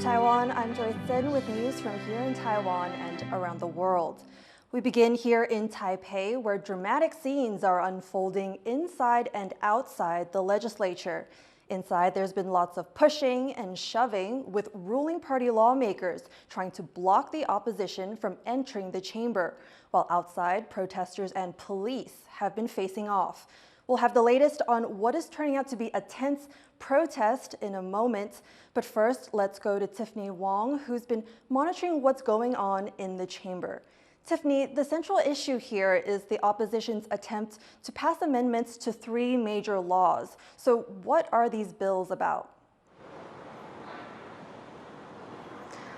Taiwan, I'm Joyce with news from here in Taiwan and around the world. We begin here in Taipei, where dramatic scenes are unfolding inside and outside the legislature. Inside, there's been lots of pushing and shoving, with ruling party lawmakers trying to block the opposition from entering the chamber, while outside, protesters and police have been facing off. We'll have the latest on what is turning out to be a tense protest in a moment. But first, let's go to Tiffany Wong, who's been monitoring what's going on in the chamber. Tiffany, the central issue here is the opposition's attempt to pass amendments to 3 major laws. So what are these bills about?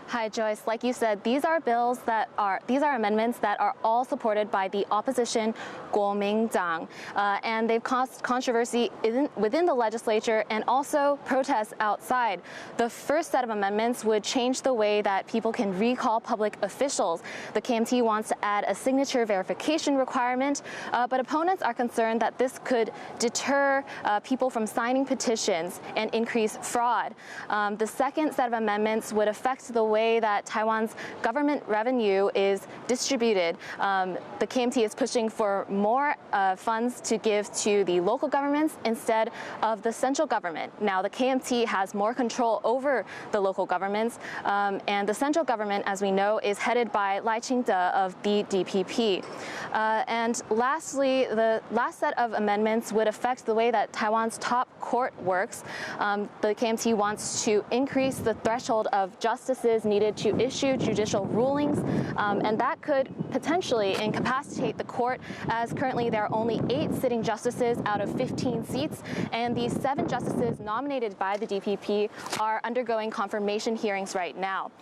Hi, Joyce. Like you said, these are amendments that are all supported by the opposition Kuomintang, and they've caused controversy within the legislature and also protests outside. The first set of amendments would change the way that people can recall public officials. The KMT wants to add a signature verification requirement, but opponents are concerned that this could deter people from signing petitions and increase fraud. The second set of amendments would affect the way that Taiwan's government revenue is distributed. The KMT is pushing for more funds to give to the local governments instead of the central government. Now, the KMT has more control over the local governments, and the central government, as we know, is headed by Legislature of the DPP. And lastly, the last set of amendments would affect the way that Taiwan's top court works. The KMT wants to increase the threshold of justices needed to issue judicial rulings, and that could potentially incapacitate the court, as currently there are only 8 sitting justices out of 15 seats, and the 7 justices nominated by the DPP are undergoing confirmation hearings right now.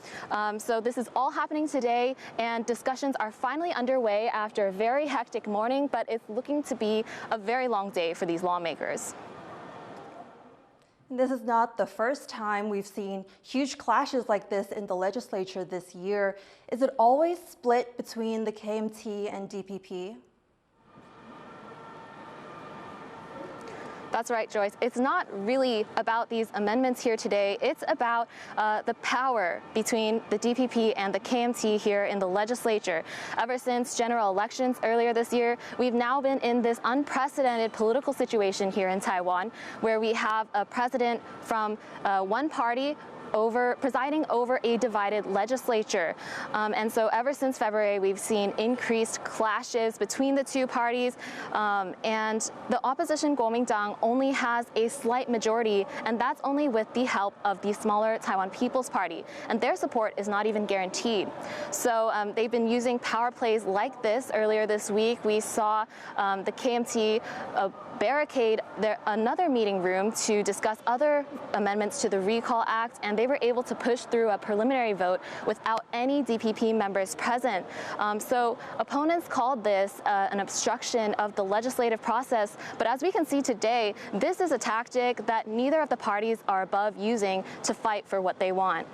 So this is all happening today, and discussions are finally underway after a very hectic morning, but it's looking to be a very long day for these lawmakers. This is not the first time we've seen huge clashes like this in the legislature this year. Is it always split between the KMT and DPP? That's right, Joyce. It's not really about these amendments here today. It's about the power between the DPP and the KMT here in the legislature. Ever since general elections earlier this year, we've now been in this unprecedented political situation here in Taiwan, where we have a president from one party presiding over a divided legislature. And so ever since February, we've seen increased clashes between the 2 parties, and the opposition Kuomintang only has a slight majority, and that's only with the help of the smaller Taiwan People's Party, and their support is not even guaranteed. So they've been using power plays like this. Earlier this week, we saw the KMT barricade another meeting room to discuss other amendments to the Recall Act, and they were able to push through a preliminary vote without any DPP members present. So opponents called this an obstruction of the legislative process, but as we can see today, this is a tactic that neither of the parties are above using to fight for what they want.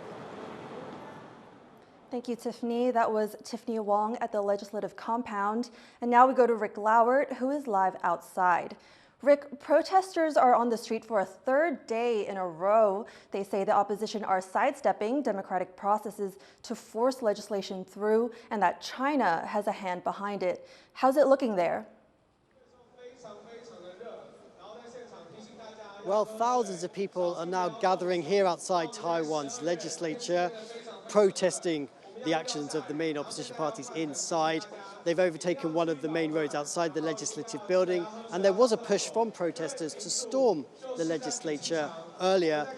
Thank you, Tiffany. That was Tiffany Wong at the Legislative Compound. And now we go to Rick Lowert, who is live outside. Rick, protesters are on the street for a 3rd day in a row. They say the opposition are sidestepping democratic processes to force legislation through, and that China has a hand behind it. How's it looking there? Well, thousands of people are now gathering here outside Taiwan's legislature, protesting the actions of the main opposition parties inside. They've overtaken one of the main roads outside the legislative building, and there was a push from protesters to storm the legislature earlier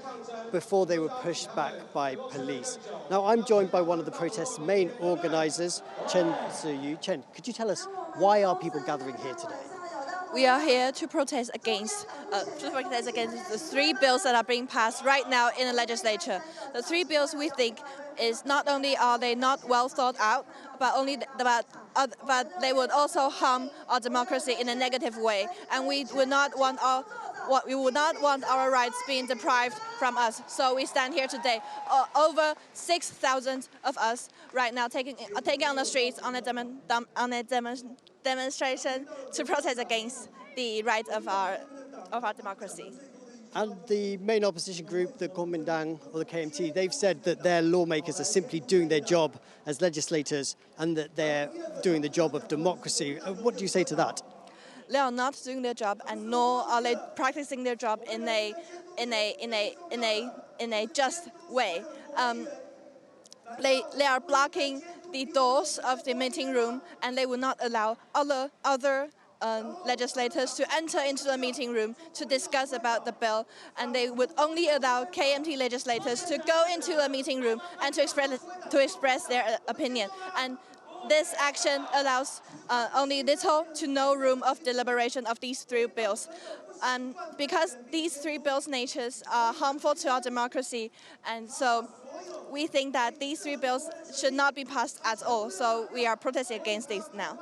before they were pushed back by police. Now, I'm joined by one of the protest's main organizers, Chen Ziyu. Chen, could you tell us, why are people gathering here today? We are here to protest against the 3 bills that are being passed right now in the legislature. The 3 bills, we think, is not only are they not well thought out, but they would also harm our democracy in a negative way, and we would not want our rights being deprived from us. So we stand here today, over 6,000 of us right now, taking on the streets on a demonstration to protest against the rights of our democracy. And the main opposition group, the Kuomintang or the KMT, they've said that their lawmakers are simply doing their job as legislators and that they're doing the job of democracy. What do you say to that? They are not doing their job, and nor are they practicing their job in a just way. They are blocking the doors of the meeting room, and they will not allow other legislators to enter into the meeting room to discuss about the bill, and they would only allow KMT legislators to go into the meeting room and to express their opinion. And this action allows only little to no room of deliberation of these three bills. And because these three bills' natures are harmful to our democracy, and so we think that these three bills should not be passed at all. So we are protesting against these now.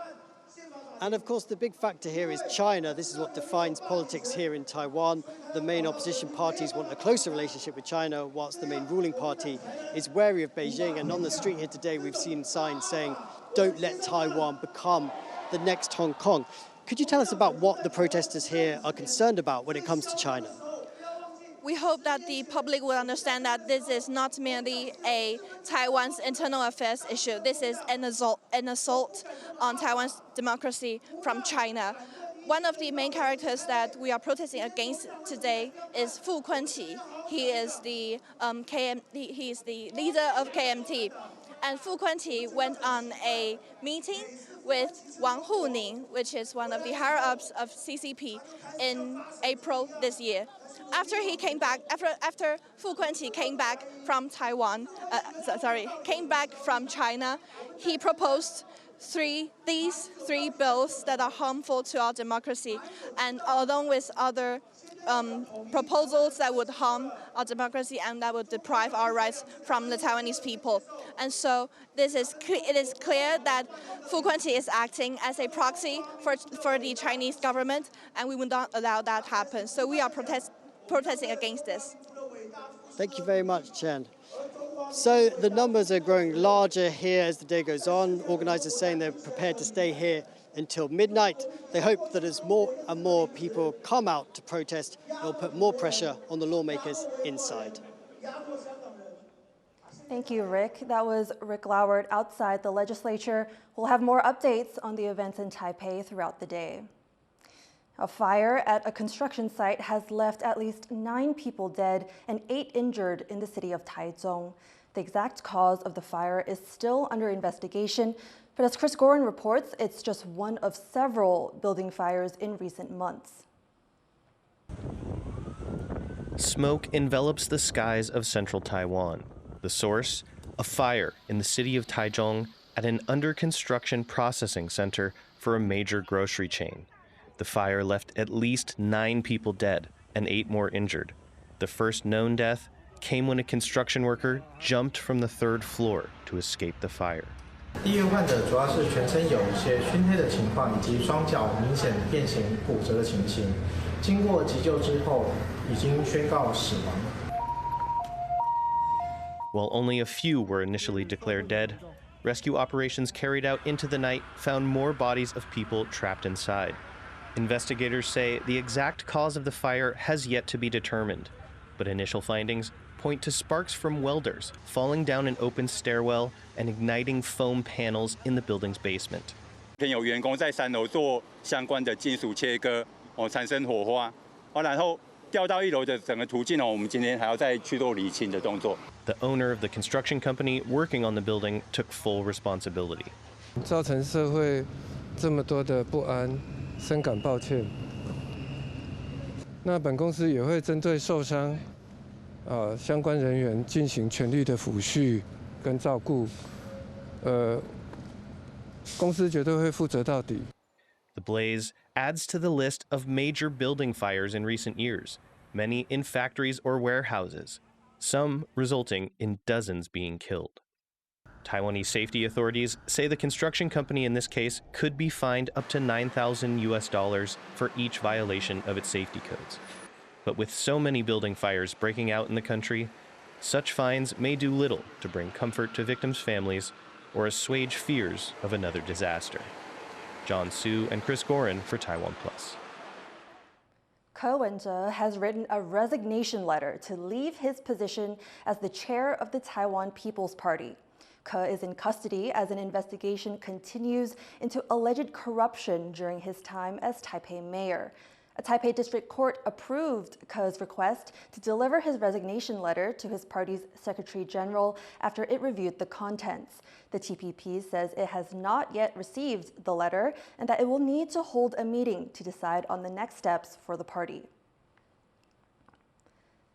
And of course, the big factor here is China. This is what defines politics here in Taiwan. The main opposition parties want a closer relationship with China, whilst the main ruling party is wary of Beijing. And on the street here today, we've seen signs saying, "Don't let Taiwan become the next Hong Kong." Could you tell us about what the protesters here are concerned about when it comes to China? We hope that the public will understand that this is not merely a Taiwan's internal affairs issue. This is an assault on Taiwan's democracy from China. One of the main characters that we are protesting against today is Fu Kunqi. He is the leader of KMT. And Fu Kunqi went on a meeting with Wang Huning, which is one of the higher-ups of CCP, in April this year. After he came back, after Fu Kunqi came back from China, he proposed these three bills that are harmful to our democracy, and along with other proposals that would harm our democracy and that would deprive our rights from the Taiwanese people. And so it is clear that Fu Kunqi is acting as a proxy for the Chinese government, and we will not allow that to happen. So we are protesting against this. Thank you very much, Chen. So the numbers are growing larger here as the day goes on. Organisers saying they're prepared to stay here until midnight. They hope that as more and more people come out to protest, it will put more pressure on the lawmakers inside. Thank you, Rick. That was Rick Lauert outside the legislature. We'll have more updates on the events in Taipei throughout the day. A fire at a construction site has left at least 9 people dead and 8 injured in the city of Taichung. The exact cause of the fire is still under investigation, but as Chris Gorin reports, it's just one of several building fires in recent months. Smoke envelops the skies of central Taiwan. The source? A fire in the city of Taichung at an under-construction processing center for a major grocery chain. The fire left at least 9 people dead and 8 more injured. The first known death came when a construction worker jumped from the 3rd floor to escape the fire. 第一位患者主要是全身有一些熏黑的情况，以及双脚明显变形骨折的情形。经过急救之后，已经宣告死亡。 While only a few were initially declared dead, rescue operations carried out into the night found more bodies of people trapped inside. Investigators say the exact cause of the fire has yet to be determined, but initial findings point to sparks from welders falling down an open stairwell and igniting foam panels in the building's basement. 有员工在3楼做相关的金属切割，产生火花，然后掉到1楼的整个途径，我们今天还要再去做厘清的动作。The owner of the construction company working on the building took full responsibility. 造成社会这么多的不安，深感抱歉。那本公司也会针对受伤相关人员进行全力的抚恤跟照顾。公司绝对会负责到底。 The blaze adds to the list of major building fires in recent years, many in factories or warehouses, some resulting in dozens being killed. Taiwanese safety authorities say the construction company in this case could be fined up to $9,000 for each violation of its safety codes. But with so many building fires breaking out in the country, such fines may do little to bring comfort to victims' families or assuage fears of another disaster. John Su and Chris Gorin for TaiwanPlus. Wen-je has written a resignation letter to leave his position as the chair of the Taiwan People's Party. Ke is in custody as an investigation continues into alleged corruption during his time as Taipei mayor. A Taipei district court approved Ke's request to deliver his resignation letter to his party's Secretary General after it reviewed the contents. The TPP says it has not yet received the letter and that it will need to hold a meeting to decide on the next steps for the party.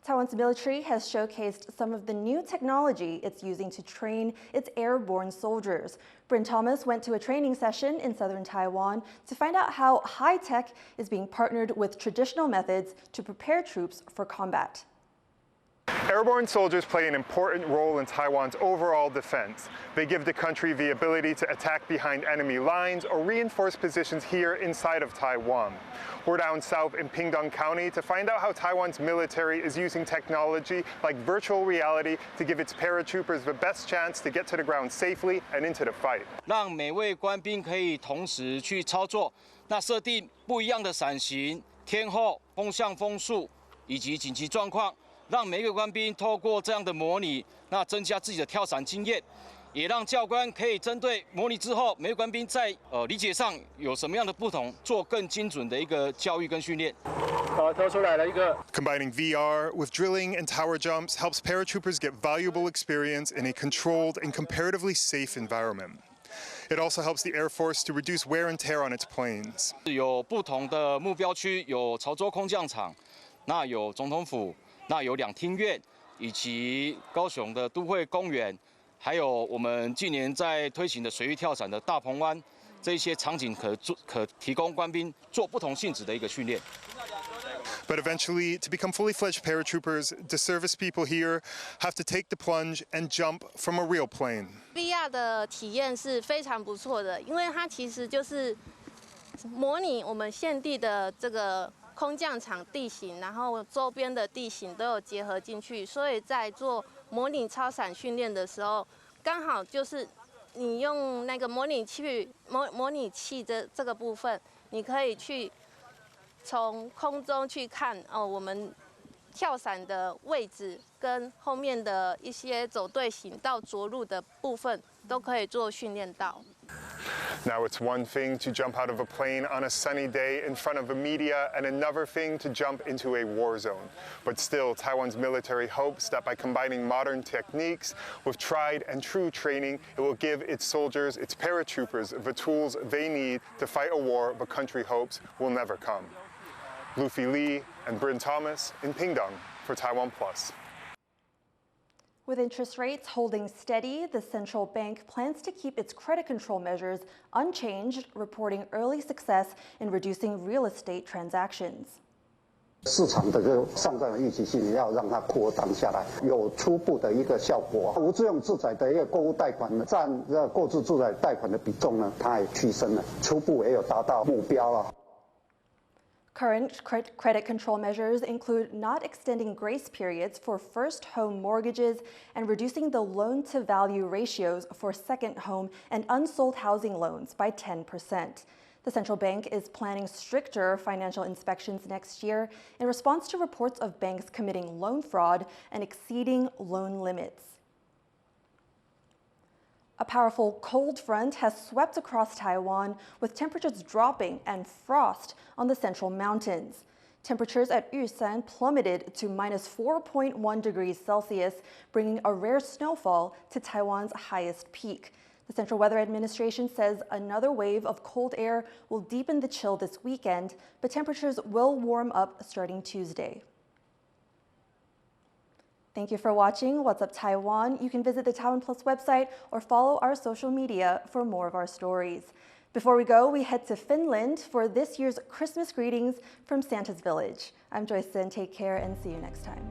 Taiwan's military has showcased some of the new technology it's using to train its airborne soldiers. Bryn Thomas went to a training session in southern Taiwan to find out how high-tech is being partnered with traditional methods to prepare troops for combat. Airborne soldiers play an important role in Taiwan's overall defense. They give the country the ability to attack behind enemy lines or reinforce positions here inside of Taiwan. We're down south in Pingtung County to find out how Taiwan's military is using technology like virtual reality to give its paratroopers the best chance to get to the ground safely and into the fight. 让每位官兵可以同时去操作，那设定不一样的伞型、天候、风向、风速以及紧急状况。 让每个官兵透过这样的模拟，那增加自己的跳伞经验，也让教官可以针对模拟之后，每个官兵在理解上有什么样的不同，做更精准的一个教育跟训练。好，跳出来了一个。Combining VR with drilling and tower jumps helps paratroopers get valuable experience in a controlled and comparatively safe environment. It also helps the Air Force to reduce wear and tear on its planes. 有不同的目标区，有潮州空降场，那有总统府。 那有2厅院，以及高雄的都会公园，还有我们近年在推行的水域跳伞的大鹏湾，这些场景可提供官兵做不同性质的一个训练。 But eventually, to become fully fledged paratroopers, the service people here have to take the plunge and jump from a real plane. VR 的体验是非常不错的，因为它其实就是模拟我们现地的这个。 空降场地形，然后周边的地形都有结合进去，所以在做模拟超伞训练的时候，刚好就是你用那个模拟器的这个部分，你可以去从空中去看我们跳伞的位置跟后面的一些走队形到着陆的部分都可以做训练到。 Now it's one thing to jump out of a plane on a sunny day in front of the media and another thing to jump into a war zone. But still, Taiwan's military hopes that by combining modern techniques with tried and true training, it will give its soldiers, its paratroopers, the tools they need to fight a war the country hopes will never come. Luffy Lee and Bryn Thomas in Pingtung for TaiwanPlus. With interest rates holding steady, the central bank plans to keep its credit control measures unchanged, reporting early success in reducing real estate transactions. 市场的这个上涨的预期性要让它扩张下来，有初步的一个效果。无自用住宅的一个购物贷款呢，占购置住宅贷款的比重呢，它也提升了，初步也有达到目标了。 Current credit control measures include not extending grace periods for first home mortgages and reducing the loan-to-value ratios for second home and unsold housing loans by 10%. The central bank is planning stricter financial inspections next year in response to reports of banks committing loan fraud and exceeding loan limits. A powerful cold front has swept across Taiwan, with temperatures dropping and frost on the central mountains. Temperatures at Yusan plummeted to -4.1 degrees Celsius, bringing a rare snowfall to Taiwan's highest peak. The Central Weather Administration says another wave of cold air will deepen the chill this weekend, but temperatures will warm up starting Tuesday. Thank you for watching What's Up Taiwan. You can visit the TaiwanPlus website or follow our social media for more of our stories. Before we go, we head to Finland for this year's Christmas greetings from Santa's Village. I'm Joyce, and take care and see you next time.